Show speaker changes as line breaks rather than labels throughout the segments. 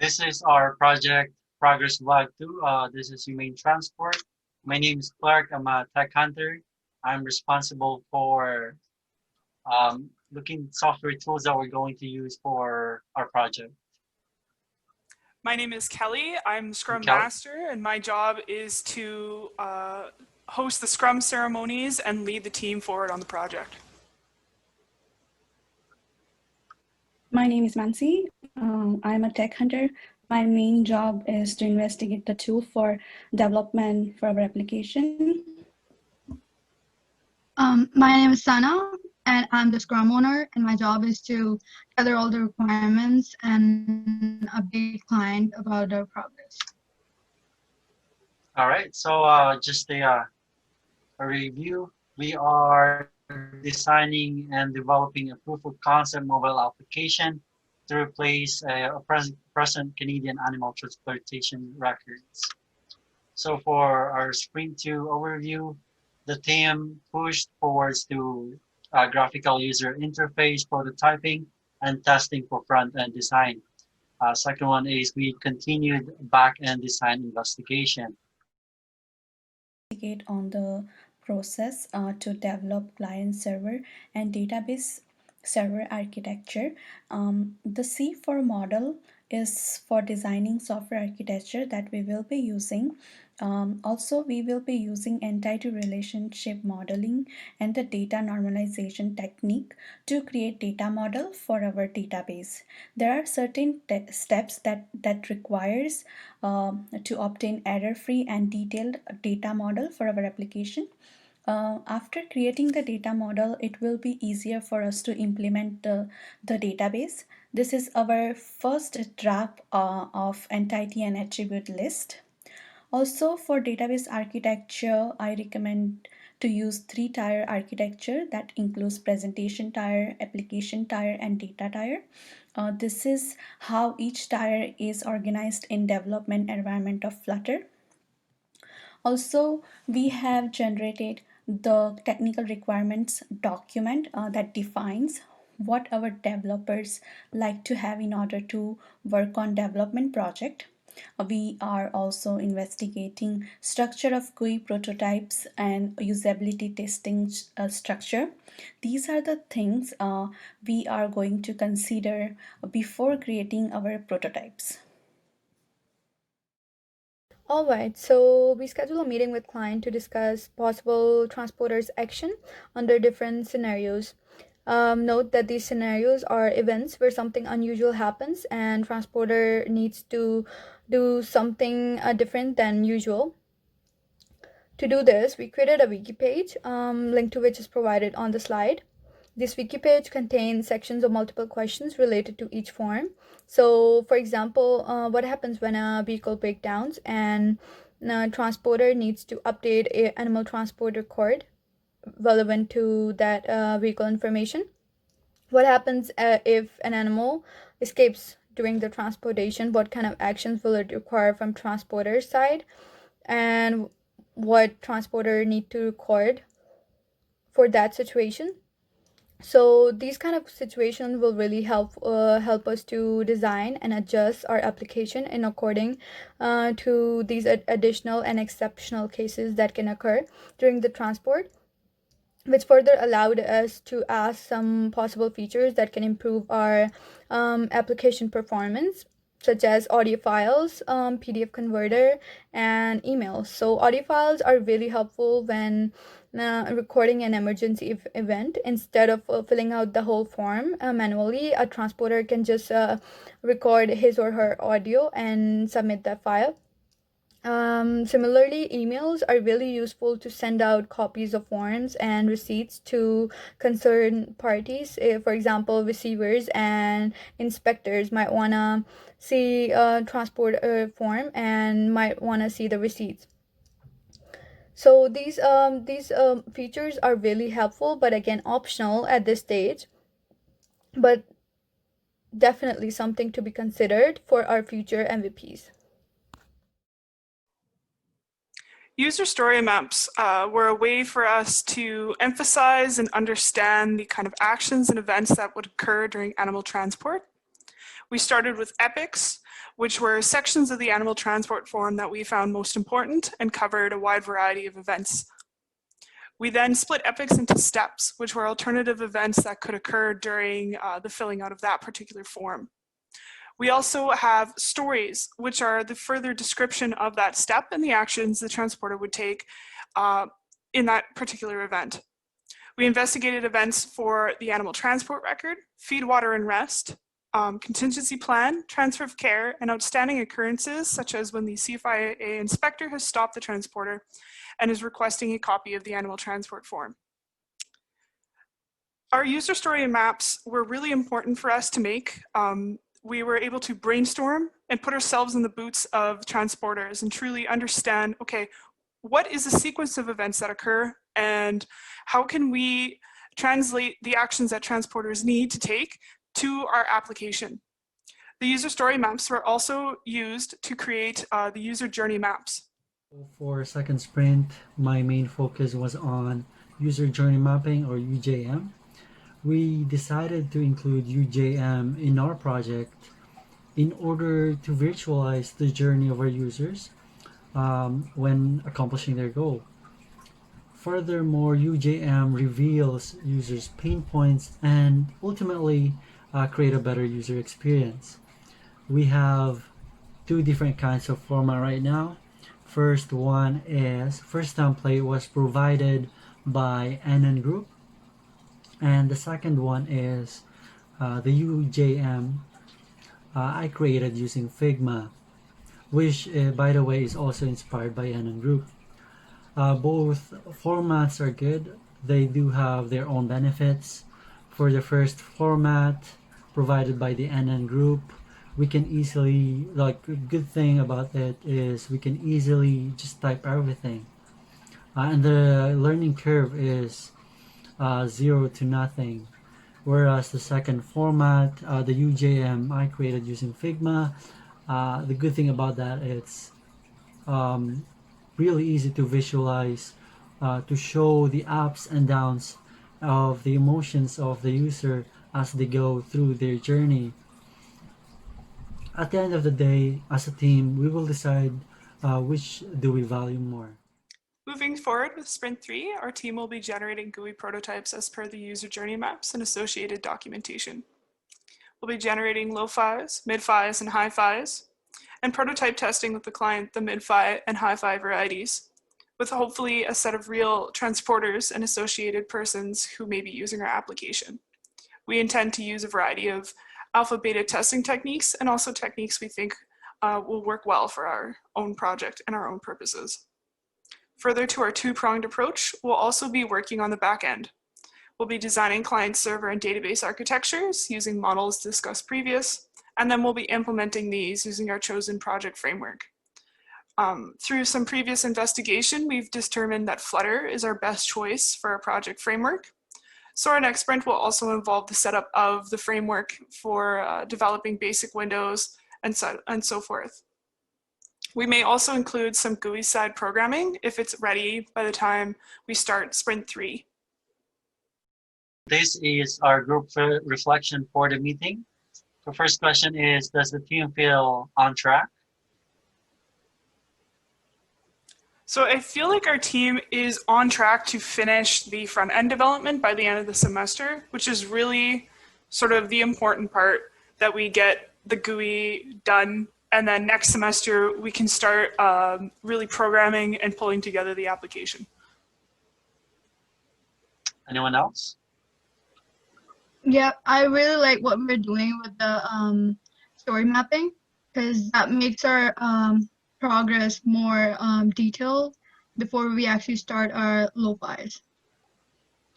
This is our project progress vlog 2. This is humane transport. My name is Clark. I'm a tech hunter. I'm responsible for looking software tools that we're going to use for our project.
My name is Kelly. I'm Scrum
Kelly.
Master, and my job is to host the Scrum ceremonies and lead the team forward on the project.
My name is Mansi. I'm a tech hunter. My main job is to investigate the tool for development for our application.
My name is Sana, and I'm the Scrum owner, and my job is to gather all the requirements and update client about their progress.
All right, so just a review. We are designing and developing a proof of concept mobile application to replace a present Canadian animal transportation records. So for our Sprint 2 overview, the team pushed forwards to graphical user interface prototyping and testing for front-end design. Second one is we continued back-end design investigation.
On the process to develop client server and database server architecture. The C4 model is for designing software architecture that we will be using. Also, we will be using entity relationship modeling and the data normalization technique to create data model for our database. There are certain steps that requires to obtain error-free and detailed data model for our application. After creating the data model, it will be easier for us to implement the database. This is our first draft of entity and attribute list. Also, for database architecture, I recommend to use 3-tier architecture that includes presentation tier, application tier, and data tier. This is how each tier is organized in development environment of Flutter. Also, we have generated the technical requirements document that defines what our developers like to have in order to work on development project. We are also investigating structure of GUI prototypes and usability testing structure. These are the things we are going to consider before creating our prototypes.
Alright, so we schedule a meeting with client to discuss possible transporters action under different scenarios. Note that these scenarios are events where something unusual happens and transporter needs to do something different than usual. To do this, we created a wiki page, link to which is provided on the slide. This wiki page contains sections of multiple questions related to each form. So, for example, what happens when a vehicle breaks down and a transporter needs to update an animal transport record relevant to that vehicle information? What happens if an animal escapes during the transportation? What kind of actions will it require from transporter's side? And what transporter need to record for that situation? So these kind of situations will really help us to design and adjust our application in according to these additional and exceptional cases that can occur during the transport, which further allowed us to ask some possible features that can improve our application performance, such as audio files, PDF converter, and emails. So audio files are really helpful when recording an emergency event. Instead of filling out the whole form manually, a transporter can just record his or her audio and submit that file. Similarly, emails are really useful to send out copies of forms and receipts to concerned parties. For example, receivers and inspectors might want to see a transport form and might want to see the receipts. So these features are really helpful, but again, optional at this stage. But definitely something to be considered for our future MVPs.
User story maps were a way for us to emphasize and understand the kind of actions and events that would occur during animal transport. We started with epics, which were sections of the animal transport form that we found most important and covered a wide variety of events. We then split epics into steps, which were alternative events that could occur during the filling out of that particular form. We also have stories, which are the further description of that step and the actions the transporter would take in that particular event. We investigated events for the animal transport record, feed, water, and rest, contingency plan, transfer of care, and outstanding occurrences, such as when the CFIA inspector has stopped the transporter and is requesting a copy of the animal transport form. Our user story and maps were really important for us to make. We were able to brainstorm and put ourselves in the boots of transporters and truly understand, okay, what is the sequence of events that occur and how can we translate the actions that transporters need to take to our application. The user story maps were also used to create the user journey maps.
For second sprint, my main focus was on user journey mapping, or UJM. We decided to include UJM in our project in order to virtualize the journey of our users when accomplishing their goal. Furthermore, UJM reveals users' pain points and ultimately create a better user experience. We have two different kinds of format right now. First template was provided by NN Group, and the second one is the UJM I created using Figma, which by the way is also inspired by NN Group. Both formats are good. They do have their own benefits. For the first format provided by the NN Group, we can easily, good thing about it is we can easily just type everything. And the learning curve is 0 to nothing. Whereas the second format, the UJM I created using Figma, the good thing about that it's really easy to visualize, to show the ups and downs of the emotions of the user as they go through their journey. At the end of the day, as a team, we will decide which do we value more.
Moving forward with Sprint 3, our team will be generating GUI prototypes as per the user journey maps and associated documentation. We'll be generating low-FIs, mid-FIs, and high-FIs, and prototype testing with the client the mid-FI and high-FI varieties, with hopefully a set of real transporters and associated persons who may be using our application. We intend to use a variety of alpha-beta testing techniques and also techniques we think will work well for our own project and our own purposes. Further to our two-pronged approach, we'll also be working on the back end. We'll be designing client-server and database architectures using models discussed previous, and then we'll be implementing these using our chosen project framework. Through some previous investigation, we've determined that Flutter is our best choice for our project framework. So our next sprint will also involve the setup of the framework for developing basic windows and so forth. We may also include some GUI side programming if it's ready by the time we start Sprint 3.
This is our group reflection for the meeting. The first question is, does the team feel on track?
So I feel like our team is on track to finish the front end development by the end of the semester, which is really sort of the important part, that we get the GUI done. And then next semester, we can start really programming and pulling together the application.
Anyone else?
Yeah, I really like what we're doing with the story mapping, because that makes our progress more detailed before we actually start our lo-fis.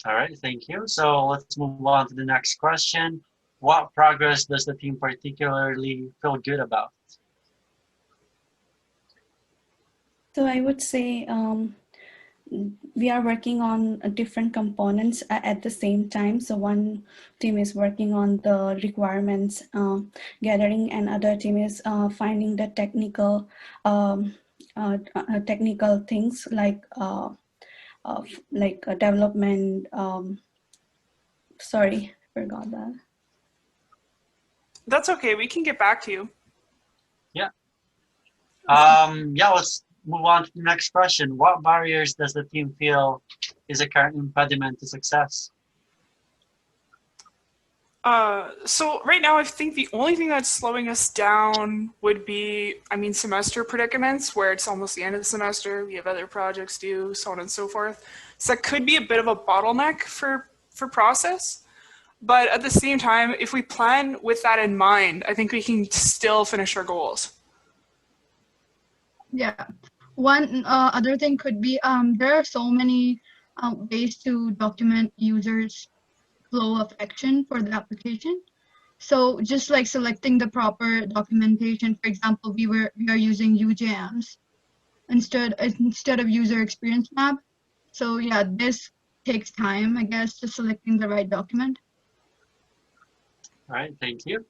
All right, thank you. So let's move on to the next question. What progress does the team particularly feel good about?
So I would say we are working on different components at the same time. So one team is working on the requirements gathering, and other team is finding the technical things like development. Sorry, forgot that.
That's okay. We can get back to you.
Let's move on to the next question. What barriers does the team feel is a current impediment to success?
So right now, I think the only thing that's slowing us down would be, semester predicaments, where it's almost the end of the semester, we have other projects due, so on and so forth. So that could be a bit of a bottleneck for process. But at the same time, if we plan with that in mind, I think we can still finish our goals.
Yeah. One other thing could be there are so many ways to document users' flow of action for the application. So just like selecting the proper documentation, for example, we are using UJMs instead of user experience map. So yeah, this takes time, I guess, just selecting the right document.
All right, thank you.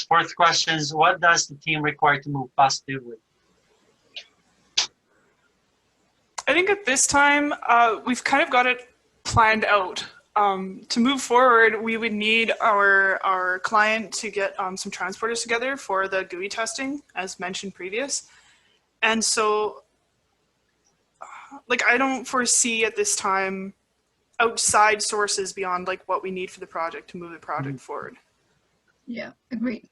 Fourth question is, what does the team require to move positively?
I think at this time, we've kind of got it planned out. To move forward, we would need our client to get some transporters together for the GUI testing, as mentioned previous. And so, I don't foresee at this time outside sources beyond what we need for the project to move the project forward.
Yeah, agreed.